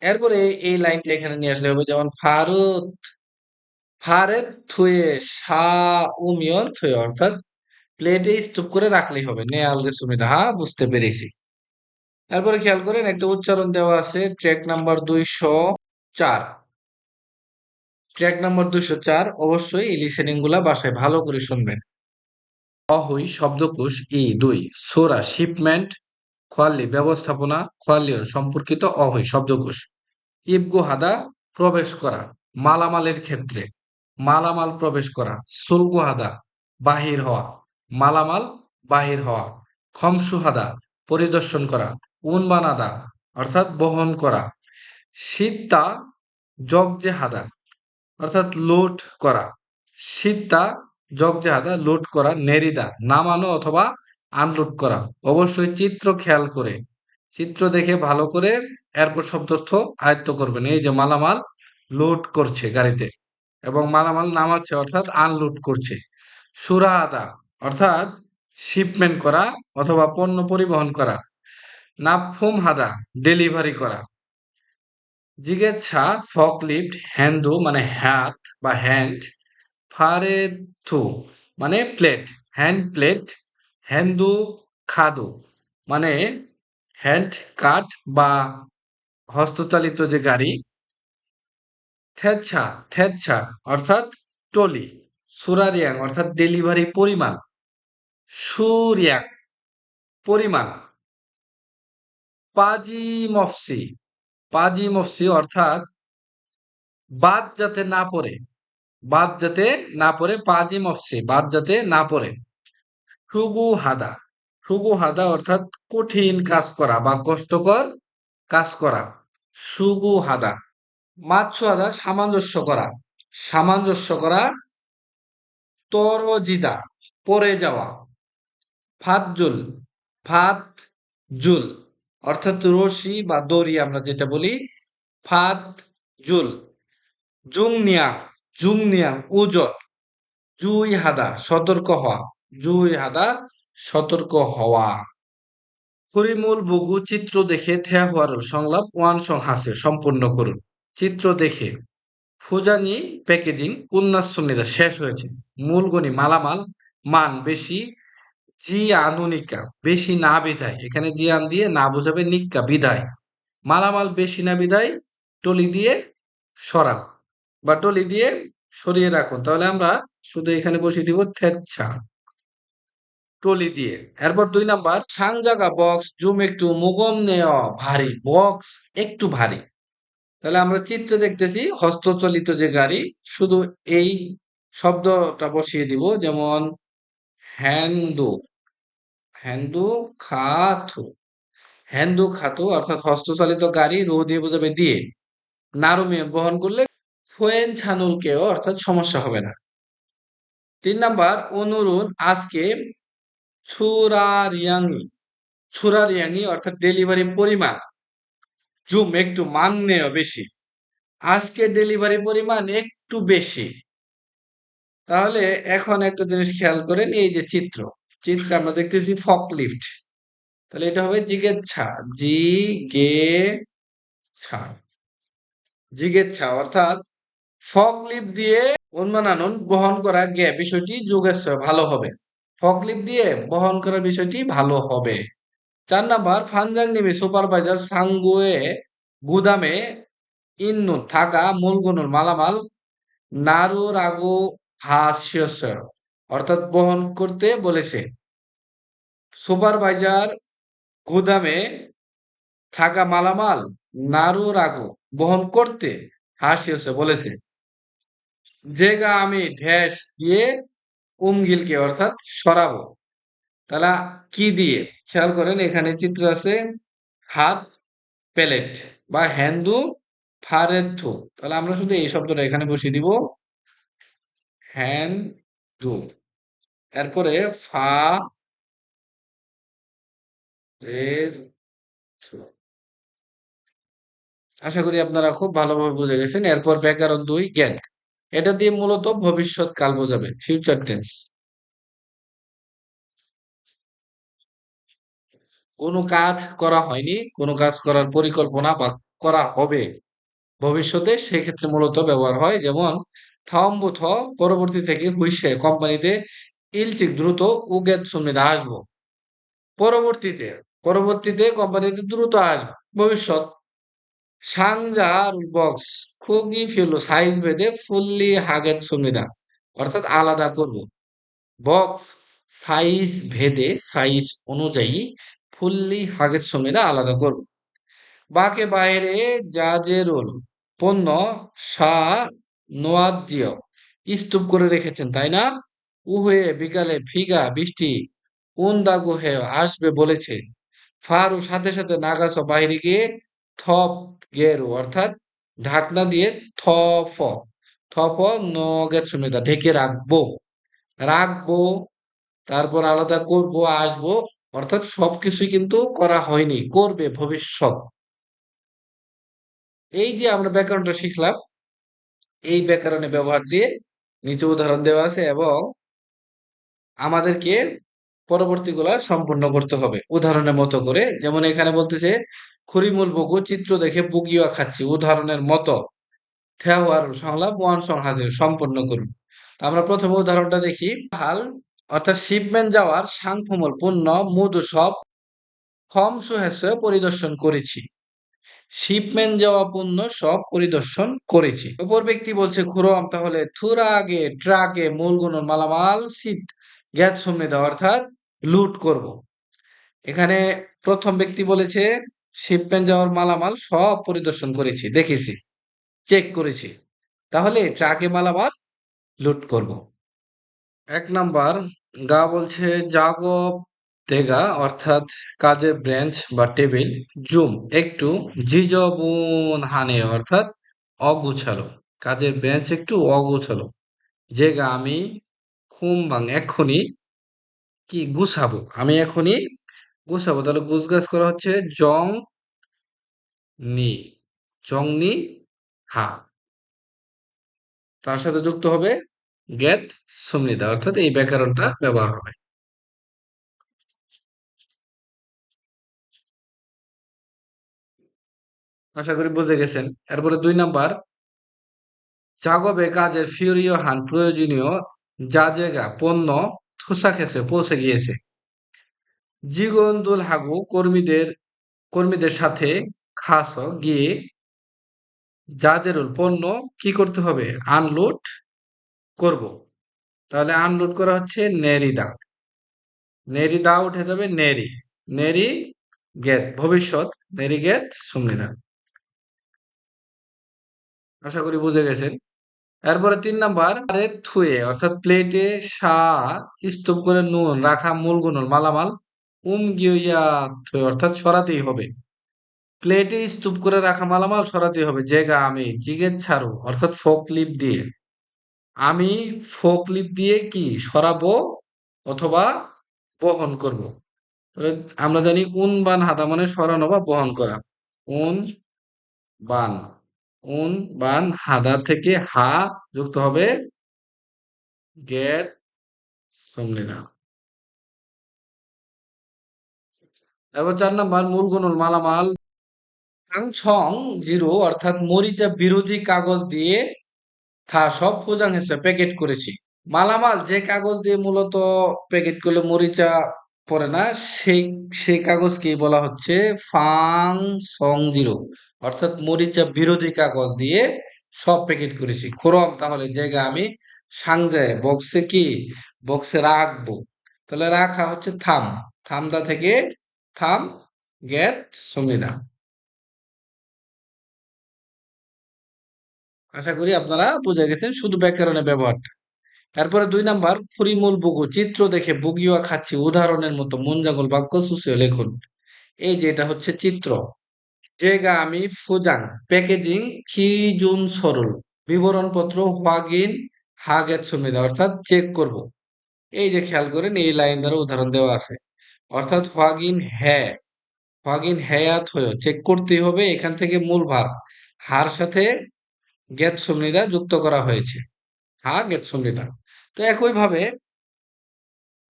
Speaker 1: এরপরে এই লাইনটা এখানে নিয়ে আসলে হবে, যেমন ফারুত ফারেত থুয়ে সা উমিয়ন থুয়ে অর্থাৎ প্লেটে স্টুপ করে রাখলেই হবে। নে আলগে সুমিদা, হ্যাঁ বুঝতে পেরেছি। তারপরে খেয়াল করেন একটা উচ্চারণ দেওয়া আছে ট্র্যাক নাম্বার 204। ট্র্যাক নাম্বার 204 অবশ্যই এই লিসেনিং গুলা বাসায় ভালো করে শুনবেন। অহই শব্দকোষ ই 2 সোরা শিপমেন্ট খোয়াল্লি ব্যবস্থাপনা খোয়াল্লিয়ন সম্পর্কিত অহই শব্দকোষ। ইবগু হাদা প্রবেশ করা মালামালের ক্ষেত্রে, মালামাল প্রবেশ করা। সুলগু হাদা বাহির হওয়া, মালামাল বাহির হওয়া। খমসু হাদা পরিদর্শন করা। উনবানাদা অর্থাৎ বহন করা। সিত্তা জগজে হাদা অর্থাৎ লোড করা। সিত্তা জগজেহাদা লোড করা। নেরিদা নামানো অথবা আনলোড করা। অবশ্যই চিত্র খেয়াল করে চিত্র দেখে ভালো করে এরপর শব্দার্থ আয়ত্ত করবেন। এই যে মালামাল লোড করছে গাড়িতে এবং মালামাল নামাচ্ছে অর্থাৎ আনলোড করছে। সুরাহাদা অর্থাৎ শিপমেন্ট করা অথবা পণ্য পরিবহন করা। নাফুম হাদা ডেলিভারি করা। জিগেচ্ছা ফকলিফট হ্যান্ডু মানে হাত বা হ্যান্ড। ফারেথু মানে প্লেট, হ্যান্ড প্লেট। হ্যান্ডু খাদু মানে হ্যান্ড কাট বা হস্তচালিত যে গাড়ি। থেচ্ছা থেচ্ছা অর্থাৎ টলি। সুরারিয়াং অর্থাৎ ডেলিভারি পরিমাণ। সুরিয়াং পরিমাণ। পাজি মফসি পাজি মফসি অর্থাৎ বাদ যাতে না পড়ে, বাদ যাতে না পড়ে। পাজি মফসি বাদ যাতে না পড়ে। সুগু হাদা সুগু হাদা অর্থাৎ কঠিন কাজ করা বা কষ্টকর কাজ করা। সুগু হাদা। মাৎসু হাদা সামঞ্জস্য করা, সামঞ্জস্য করা। তরজিদা পড়ে যাওয়া। ফাতজুল ফাত জুল অর্থাৎ রশি বা দড়ি আমরা যেটা বলি ফাত জুল। জুংনিয়াং জুংনিয়াং ওজন। জুই হাদা সতর্ক হওয়া, জুই হাদা সতর্ক হওয়া। পরিমূল বগু চিত্র দেখে থেয়া হওয়ার সংলাপ ওয়ান সং হাসে সম্পূর্ণ করুন। চিত্র দেখে ফুজানি প্যাকেজিং উন্নাসনিদা শেষ হয়েছে। মূলগণি মালামাল মান বেশি। জি আনুনিকা বেশি না বিধায়, এখানে জি আন দিয়ে না বোঝাবে নিক্কা বিধায়। মালামাল বেশি না বিধায় টলি দিয়ে সরান বা টলি দিয়ে সরিয়ে রাখুন। তাহলে আমরা শুধু এখানে বসিয়ে দিব থেচ্ছা টলি দিয়ে। এরপর 2 নাম্বার সাংজাগা বক্স জুম একটু মুগম নেওয়া ভারী, বক্স একটু ভারী। তাহলে আমরা চিত্রে দেখতেছি হস্তচালিত যে গাড়ি, শুধু এই শব্দটা বসিয়ে দিব, যেমন হ্যান্ডু হ্যান্ডু খাথু হ্যান্ডু খাতু অর্থাৎ হস্তচালিত গাড়ি রো দিয়ে বোঝাবে দিয়ে। নারুমিয়ে বহন করলে ফোয়েন ছানুলকেও অর্থাৎ সমস্যা হবে না। 3 নাম্বার অনুরুণ আজকে ছুরারিয়াঙ্গি ছুরারিয়াঙ্গি অর্থাৎ ডেলিভারি পরিমাণ। জুম একটু মান্যেও বেশি, আজকে ডেলিভারি পরিমাণ একটু বেশি। তাহলে এখন একটা জিনিস খেয়াল করেন, এই যে চিত্রে আমরা দেখতেছি ফকলিফট, তাহলে এটা হবে জিগেচ্ছা জি গে ছা জিগেচ্ছা অর্থাৎ ফকলিফট দিয়ে অনুমানানন বহন করা গে বিষয়টি যোগেশ্বর ভালো হবে। ফকলিফট দিয়ে বহন করার বিষয়টি ভালো হবে। 4 নাম্বার ফানজাং নিমে সুপারভাইজার সাঙ্গুয়ে গুদামে ইন্নু থাকা মূলগুনুর মালামাল নারু রাগু হাস্যস্য অর্থাৎ বহন করতে বলেছে। সুপারভাইজার গুদামে থাকা মালামাল নারু রাগু বহন করতে হাস্যস্য বলেছে। যেগা আমি ঢ্যাস দিয়ে উমগিলকে অর্থাৎ সরাবো। তাহলে কি দিয়ে? খেয়াল করেন এখানে চিত্র আছে হাত প্যালেট বা হ্যান্দু ফারেদ্ধু। তাহলে আমরা শুধু এই শব্দটা এখানে বসিয়ে দিব হ্যান্দু। এরপরে ফা রের থু। আশা করি আপনারা খুব ভালোভাবে বুঝে গেছেন। এরপর ব্যাকরণ 2 জ্ঞান। এটা দিয়ে মূলত ভবিষ্যৎ কাল বোঝাবে ফিউচার টেন্স। কোনো কাজ করা হয়নি, কোনো কাজ করার পরিকল্পনা বা করা হবে ভবিষ্যতে সেক্ষেত্রে মূলত ব্যবহার হয়। যেমন থাম্বুথ পরবর্তী থেকে হুইসে কোম্পানিতে ইলচিক দ্রুত উগেত সুমিদা আসবো। পরবর্তীতে পরবর্তীতে কোম্পানিতে দ্রুত আসবে ভবিষ্যৎ। সাংজার বক্স খুগি ফেলো সাইজ ভেদে ফুললি হাগেত সুমিদা অর্থাৎ আলাদা করব। বক্স সাইজ ভেদে সাইজ অনুযায়ী ফুললি হাগেত সুমিদা আলাদা করব। বাকে বাইরে জাজেরুল পণ্য সা নোয়াজ্জিয় স্তূপ করে রেখেছেন তাই না? উহে বিকালে ফিগা বৃষ্টি উন্দাগো হে আসবে বলেছে। ফারু সাথে সাথে নাগাসো বাইরে গিয়ে থপ গেরু অর্থাৎ ঢাকনা দিয়ে থফ থপ নগের সুমিদা ঢেকে রাখবো। রাখবো তারপর আলাদা করব আসবো অর্থাৎ সবকিছুই কিন্তু করা হয়নি, করবে ভবিষ্যৎ। এই যে আমরা ব্যাকরণটা শিখলাম, এই ব্যাকরণে ব্যবহার দিয়ে নিচে উদাহরণ দেওয়া আছে এবং আমাদেরকে পরবর্তীগুলা সম্পূর্ণ করতে হবে উদাহরণের মতো করে। যেমন এখানে বলতেছে খরিমুল বকু চিত্র দেখে পুগিয়া খাচ্ছি উদাহরণের মতো থেওয়ার সংলাপ ওয়ান সং হাজির সম্পন্ন করুন। তো আমরা প্রথমে উদাহরণটা দেখি। হাল অর্থাৎ শিপমেন্ট যাওয়ার সাংফুমল পণ্য মধু সব ফর্ম সুহেছে পরিদর্শন করেছি। শিপমেন্ট যাওয়া পণ্য সব পরিদর্শন করেছি। অপর ব্যক্তি বলছে খুরম তাহলে থুরা আগে ট্রাকে মূলগুনো মালামাল শীত গ্যাস সমৃদ্ধ অর্থাৎ লুট করব। এখানে প্রথম ব্যক্তি বলেছে শিপমেন্ট যাওয়ার মালামাল সব পরিদর্শন করেছি, দেখেছি, চেক করেছি। তাহলে ট্রাকে মালামাল লুট করব। 1 নাম্বার গা বলছে জাগব তেগা অর্থাৎ কাজের ব্রেঞ্চ বা টেবিল জুম একটু জিজবুন হানে অর্থাৎ অগুছালো। কাজের বেঞ্চ একটু অগুছালো। যেগা আমি খুমবাং এক্ষুনি কি গুছাবো, আমি এখনই গুছাবো। তাহলে গুছগাছ করা হচ্ছে জং নি, জং নি হা। তার সাথে যুক্ত হবে গেট সমৃদ্ধা অর্থাৎ এই ব্যাকরণটা ব্যবহার হবে। আশা করি বুঝে গেছেন। এরপরে 2 নাম্বার জাগবে কাজের ফিউরিও হান প্রয়োজনীয় যা জায়গা পণ্য থুসা পৌঁছে গিয়েছে। জিগন্দুল হাগু কর্মীদের সাথে খাস গিয়ে জাজেরুল পণ্য কি করতে হবে আনলোড করব। তাহলে আনলোড করা হচ্ছে নেরিদা, নেরিদা উঠে যাবে নেরি, নেরি গেট ভবিষ্যৎ, নেরি গেট সুমনিদা। আশা করি বুঝে গেছেন। এরপরে 3 নাম্বার আরে থুয়ে অর্থাৎ প্লেটে সা স্তূপ করে নুন রাখা মূলগুনল মালামাল গিয়া থুয়ে অর্থাৎ সরাতেই হবে। প্লেটে স্তূপ করে রাখা মালামাল সরাতেই হবে। জায়গা আমি জিগের ছাড়ু অর্থাৎ ফোকলিফট দিয়ে, আমি ফোকলিফট দিয়ে কি সরাবো অথবা বহন করব। তাহলে আমরা জানি উন বান হাতা মানে সরানো বা বহন করা। উন বান, উন বান হাদা থেকে হা যুক্ত হবে গেট সমনিদা। তারপর 4 নাম্বার মূল গুণল মালামাল আংছং জিরো অর্থাৎ মরিচা বিরোধী কাগজ দিয়ে থা সব ফুজাং হেসে প্যাকেট করেছি। মালামাল যে কাগজ দিয়ে মূলত প্যাকেট করলে মরিচা পড়ে না, সেই সেই কাগজকেই বলা হচ্ছে ফাং সং জিরো, অর্থাৎ মরিচা বিরোধী কাগজ দিয়ে সব প্যাকেট করেছি। খোরম তাহলে জায়গা আমি সাংজায় বক্সে কি বক্সে রাখবো। তাহলে রাখা হচ্ছে থাম, থামদা থেকে থাম গেট সমিদা। আশা করি আপনারা বুঝে গেছেন শুধু ব্যাকরণের ব্যবহারটা। তারপরে ২ নাম্বার ফুরিমুল বুগু চিত্র দেখে বুগিওয়া খাচ্ছি উদাহরণের মতো মুঞ্জাগল বাক্য সুসিও লিখুন। এই যে এটা হচ্ছে চিত্র। যেগা আমি ফুজাং প্যাকেজিং খিজুন সরল বিবরণপত্র হোয়াগিন হাগেত সুমিদা অর্থাৎ চেক করব। এই যে খেয়াল করেন এই লাইন দ্বারা উদাহরণ দেওয়া আছে। অর্থাৎ হোয়াগিন হ্যায়াত হয়েও চেক করতেই হবে, এখান থেকে মূল ভার্ব হার সাথে গেত সুমিদা যুক্ত করা হয়েছে। হা গেত সুমিদা। তো একইভাবে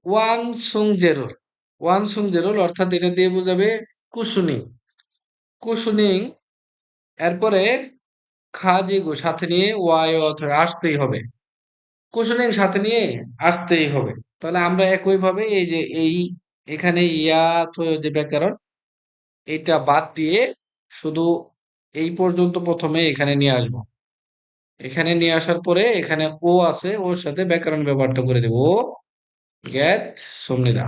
Speaker 1: ওয়ান সুং জেরোল, ওয়ান সুং জেরোল অর্থাৎ এটা দিয়ে বোঝাবে কুশনিং, কুশনিং। এরপরে খাজিগু সাথে নিয়ে ওয়াই অথবা আসতেই হবে, কুশনিং সাথে নিয়ে আসতেই হবে। তাহলে আমরা একইভাবে এই যে এই এখানে ইয়া তো যে ব্যাকরণ এটা বাদ দিয়ে শুধু এই পর্যন্ত প্রথমে এখানে নিয়ে আসবো। এখানে নিয়ে আসার পরে এখানে ও আছে, ওর সাথে ব্যাকরণ ব্যবহারটা করে দেবো। ও গেট সমনিদা।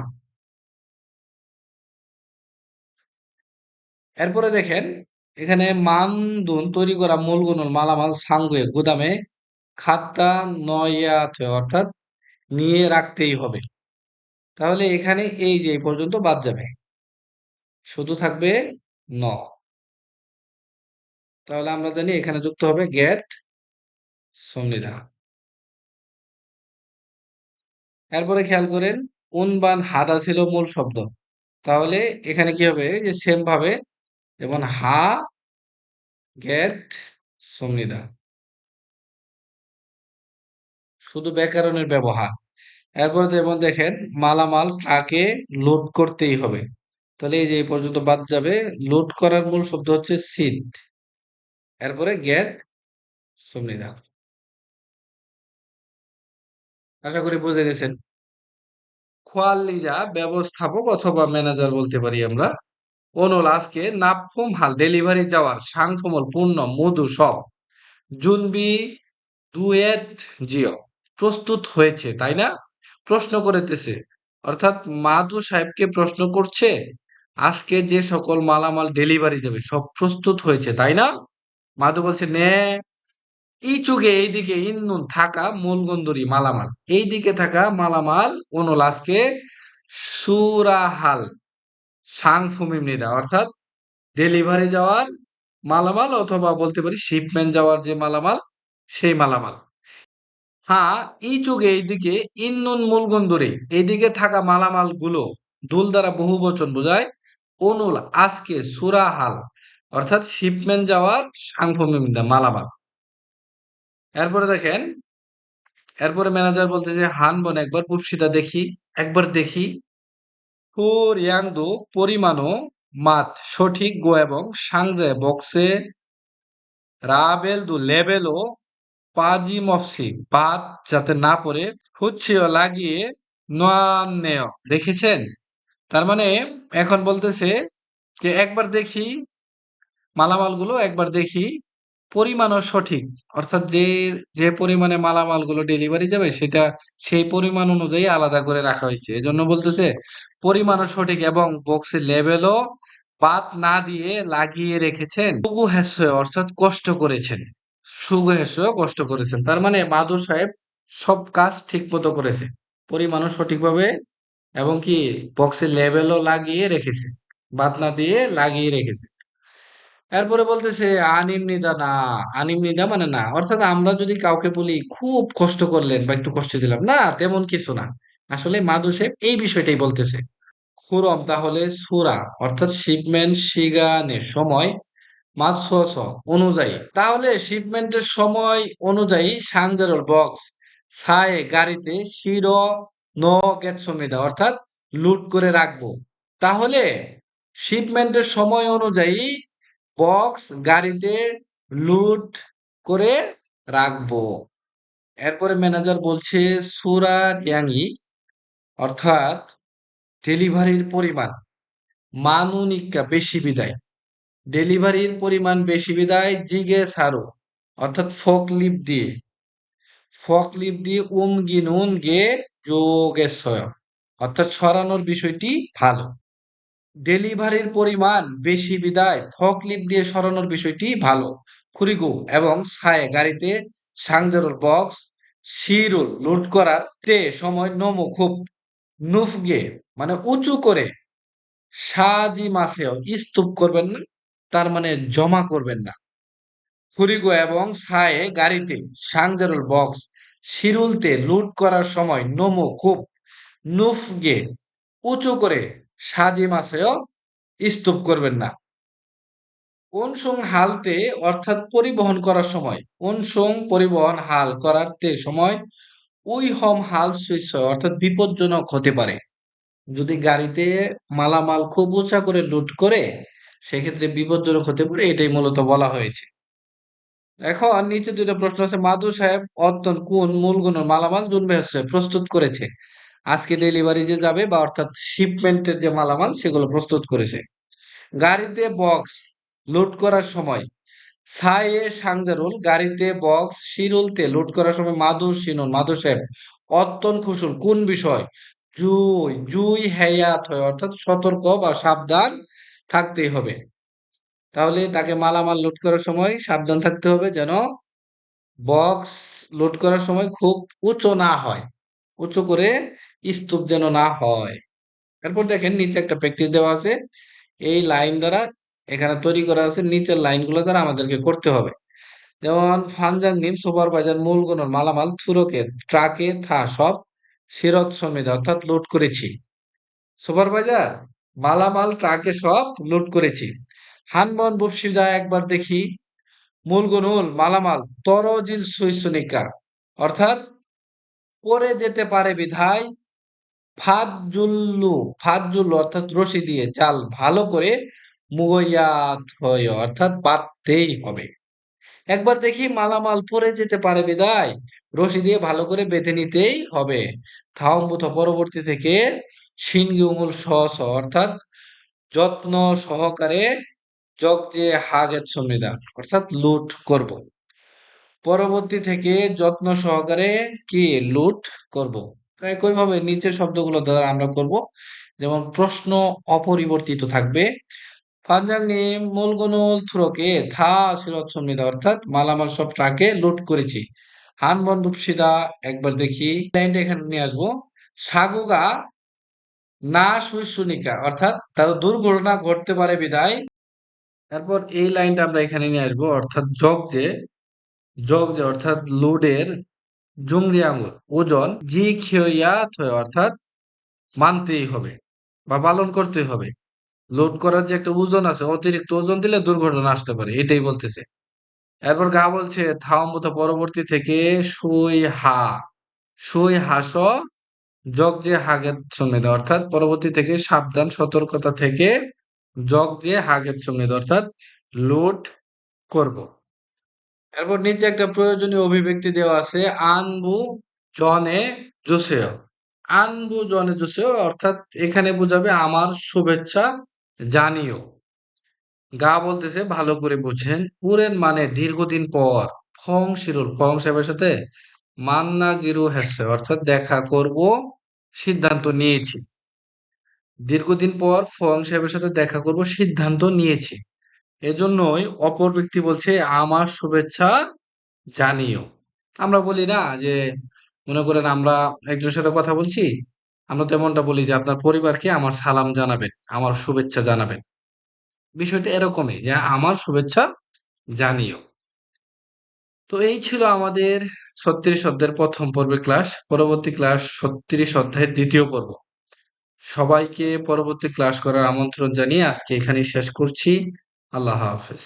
Speaker 1: এরপরে দেখেন এখানে মানদুন তৈরি করা মূলগুণল মালামাল সাঙ্গুয়ে গুদামে খাত্তা নয়াতে অর্থাৎ নিয়ে রাখতেই হবে। তাহলে এখানে এই যে এই পর্যন্ত বাদ যাবে, শুধু থাকবে ন। তাহলে আমরা জানি এখানে যুক্ত হবে গেট সমনিদা। এরপরে খেয়াল করেন উনবান হাদা ছিল মূল শব্দ, তাহলে এখানে কি হবে যে সেম ভাবে যেমন হা গেট সমনিদা, শুধু ব্যাকরণের ব্যবহার। এরপরে যেমন দেখেন মালামাল ট্রাকে লোড করতেই হবে, তাহলে এই যে এই পর্যন্ত বাদ যাবে। লোড করার মূল শব্দ হচ্ছে সিট, এরপরে গেট সুমনিদা। আশা করি বুঝে গেছেন। খোয়াল্লিজা ব্যবস্থাপক অথবা ম্যানেজার বলতে পারি আমরা। ওনল আজকে নাপফুম হাল ডেলিভারি যাওয়ার সাংফমল পূর্ণ মধু সব জুনবি দুয়েত জিও প্রস্তুত হয়েছে তাই না, প্রশ্ন করিতেছে অর্থাৎ মাধু সাহেবকে প্রশ্ন করছে আজকে যে সকল মালামাল ডেলিভারি যাবে সব প্রস্তুত হয়েছে তাই না। মাধু বলছে নে, এই চুগে এইদিকে ইন্নুন থাকা মূলগন্ধরি মালামাল, এইদিকে থাকা মালামাল অনুলাসকে সুরাহাল সাংফুমিম নিদা অর্থাৎ ডেলিভারি যাওয়ার মালামাল অথবা বলতে পারি শিপমেন্ট যাওয়ার যে মালামাল সেই মালামাল। হ্যাঁ এই যুগে এইদিকে ইন্নুন মূলগন্ধরে এদিকে থাকা মালামাল গুলো দুল দ্বারা বহু বচন বোঝায়। অনুল আজকে সুরাহাল অর্থাৎ শিপমেন্ট যাওয়ার সাংফুমিম মালামাল। এরপরে দেখেন এরপরে ম্যানেজার বলতেছে হান বন একবার পুপসিতা দেখি, একবার দেখি। হুর ইয়াংদু পরিমাণও মাত সঠিক গো এবং সাংজে বক্সে রাবেল দু লেবেলও পাজি মফসি বাদ যাতে না পড়ে হুচ্ছিও লাগিয়ে নেয় দেখেছেন। তার মানে এখন বলতেছে যে একবার দেখি মালামালগুলো, একবার দেখি পরিমাণও সঠিক, অর্থাৎ যে যে পরিমাণে মালামালগুলো ডেলিভারি যাবে সেটা সেই পরিমাণ অনুযায়ী আলাদা করে রাখা হয়েছে, এজন্য বলতেছে পরিমাণও সঠিক এবং বক্সের লেবেলও বাদ না দিয়ে লাগিয়ে রেখেছেন। সুগু হেসে অর্থাৎ কষ্ট করেছেন, সুগু হেসে কষ্ট করেছেন। তার মানে মাধু সাহেব সব কাজ ঠিক মতো করেছে, পরিমাণও সঠিকভাবে এবং কি বক্সের লেবেলও লাগিয়ে রেখেছে, বাদ না দিয়ে লাগিয়ে রেখেছে। এরপরে বলতেছে আনিমনিদা না, আনিমনিদা মানে না, অর্থাৎ আমরা যদি কাউকে বলি খুব কষ্ট করলেন বা একটু কষ্ট দিলাম না, তেমন কিছু না। আসলে মাদু সাহেব এই বিষয়টাই বলতেছে। খুরম তাহলে সুরা অর্থাৎ শিপমেন্ট শিগানের সময় মাতসস অনুযায়ী, তাহলে শিপমেন্টের সময় অনুযায়ী সাংজারল বক্স ছায়ে গাড়িতে শির ন গেতসমিদা অর্থাৎ লুট করে রাখবো। তাহলে শিপমেন্টের সময় অনুযায়ী বক্স গাড়িতে লুট করে রাখবো। এরপরে ম্যানেজার বলছে সুরার ইয়াংই অর্থাৎ ডেলিভারির পরিমাণ মানুনিকা বেশি বিদায়। ডেলিভারির পরিমাণ বেশি বিদায় জিগে সারো অর্থাৎ ফকলিফট দিয়ে উমগিনুন গে যোগেশ্বর অর্থাৎ সরানোর বিষয়টি ভালো। ডেলিভারির পরিমাণ বেশি বিদায় ফকলিফট দিয়ে সরানোর বিষয়টি ভালো। খুরিগু এবং সায়ে গাড়িতে সাংজারুল বক্স শিরুল লোড করার তে সময় নমো খুব নুফগে মানে উঁচু করে সাজি মাসেও স্তূপ করবেন না, তার মানে জমা করবেন না। ফুরিগো এবং সায়ে গাড়িতে সাংজারুল বক্স শিরুলতে লুট করার সময় নমো খুব নুফগে উঁচু করে সাজি মাসেও স্তূপ করবেন না। অনসং হালতে অর্থাৎ পরিবহন করার সময় অনসং পরিবহন হাল করার তে সময় উই হম হাল সুইচ অর্থাৎ বিপজ্জনক হতে পারে। যদি গাড়িতে মালামাল খুব উঁচা করে লুট করে সেক্ষেত্রে বিপজ্জনক হতে পারে, এটাই মূলত বলা হয়েছে। এখন নিচে দুটো প্রশ্ন আছে। মাদু সাহেব অত্যন্ত কোন মূলগুণ মালামাল জুনবে হচ্ছে প্রস্তুত করেছে আজকে ডেলিভারি যে যাবে বা অর্থাৎ শিপমেন্টের যে মালামাল সেগুলো প্রস্তুত করেছে। গাড়িতে বক্স লোড করার সময় ছায়ে সাংজারুল গাড়িতে বক্স শিরুলতে লোড করার সময় মাদু সাহেব অত্যন্ত কুশল কোন বিষয় জুই জুই হেয়াত হয় অর্থাৎ সতর্ক বা সাবধান থাকতেই হবে। তাহলে তাকে মালামাল লোড করার সময় সাবধান থাকতে হবে যেন বক্স লোড করার সময় খুব উঁচু না হয়, উঁচু করে স্তূপ যেন না হয়। এরপর দেখেন নিচে একটা প্র্যাকটিস দেওয়া আছে, এই লাইন দ্বারা এখানে তৈরি করা আছে, নিচের লাইনগুলো দ্বারা আমাদেরকে করতে হবে। যেমন ফানজাংনিম সুপারভাইজার মূল গুণন মালামাল থুরোকে ট্রাকে থা সব সিরত সমেত অর্থাৎ লোড করেছি। সুপারভাইজার মালামাল ট্রাকে সব লোড করেছি। হানবন বুপসিদা একবার দেখি মূলগুনুল মালামাল তরজিল সুইসুনিকা অর্থাৎ পরে যেতে পারে বিধায় ফাজজুল্লু অর্থাৎ রশি দিয়ে জাল ভালো করে মুগইয়াত হয় অর্থাৎ বাঁধতেই হবে। একবার দেখি মালামাল পরে যেতে পারে বিদায় রশি দিয়ে ভালো করে বেঁধে নিতেই হবে। থাওম্বুথ পরবর্তী থেকে সিনগিউমুল সহস অর্থাৎ যত্ন সহকারে জগ যে হাগের সমিদা অর্থাৎ লুট করব। পরবর্তী থেকে যত্ন সহকারে কি লুট করব। তো একইভাবে নিচের শব্দগুলো দ্বারা আমরা করব। যেমন প্রশ্ন অপরিবর্তিত থাকবে। ফানজাংনি মূলগুনুল থ্রোকে থা সিরত সমিদা অর্থাৎ মালামাল সব ট্রাকে লুট করেছি। হানবন রূপসিদা একবার দেখি লাইনটা এখানে নিয়ে আসবো। সাগুগা না সুইসুনিকা অর্থাৎ তার দুর্ঘটনা ঘটতে পারে বিদায়। তারপর এই লাইনটা আমরা এখানে নিয়ে আসবো অর্থাৎ জগ যে অর্থাৎ লোডের জুংরি আঙুর ওজন জি খিয়াত হয় অর্থাৎ মানতেই হবে বা পালন করতেই হবে। লোড করার যে একটা ওজন আছে অতিরিক্ত ওজন দিলে দুর্ঘটনা আসতে পারে, এটাই বলতেছে। এরপর গা বলছে থামত পরবর্তী থেকে সুই হাস জগ যে হাগের সমেত অর্থাৎ পরবর্তী থেকে সাবধান সতর্কতা থেকে জগ যে হাগের সমেত অর্থাৎ লোড করব। এরপর নিচে একটা প্রয়োজনীয় অভিব্যক্তি দেওয়া আছে আনবু জনে জোসেও। আনবু জনে জোসেও অর্থাৎ এখানে বোঝাবে আমার শুভেচ্ছা জানিও। গা বলতেছে ভালো করে বুঝেন উরেন মানে দীর্ঘদিন পর ফং সাহেবের সাথে মান্না গিরু হেসে অর্থাৎ দেখা করব সিদ্ধান্ত নিয়েছি। দীর্ঘদিন পর ফং সাহেবের সাথে দেখা করব সিদ্ধান্ত নিয়েছি। এজন্যই অপর ব্যক্তি বলছে আমার শুভেচ্ছা জানিও। আমরা বলি না যে মনে করেন আমরা একজনের সাথে কথা বলছি, আমরা তেমনটা বলি যে আপনার পরিবারকে আমার সালাম জানাবেন, আমার শুভেচ্ছা জানাবেন। বিষয়টা এরকমই যে আমার শুভেচ্ছা জানিও। তো এই ছিল আমাদের ৩৬ অধ্যায়ের প্রথম পর্বের ক্লাস। পরবর্তী ক্লাস ৩৬ অধ্যায়ের দ্বিতীয় পর্ব। সবাইকে পরবর্তী ক্লাস করার আমন্ত্রণ জানিয়ে আজকে এখানেই শেষ করছি। আল্লাহ হাফেজ।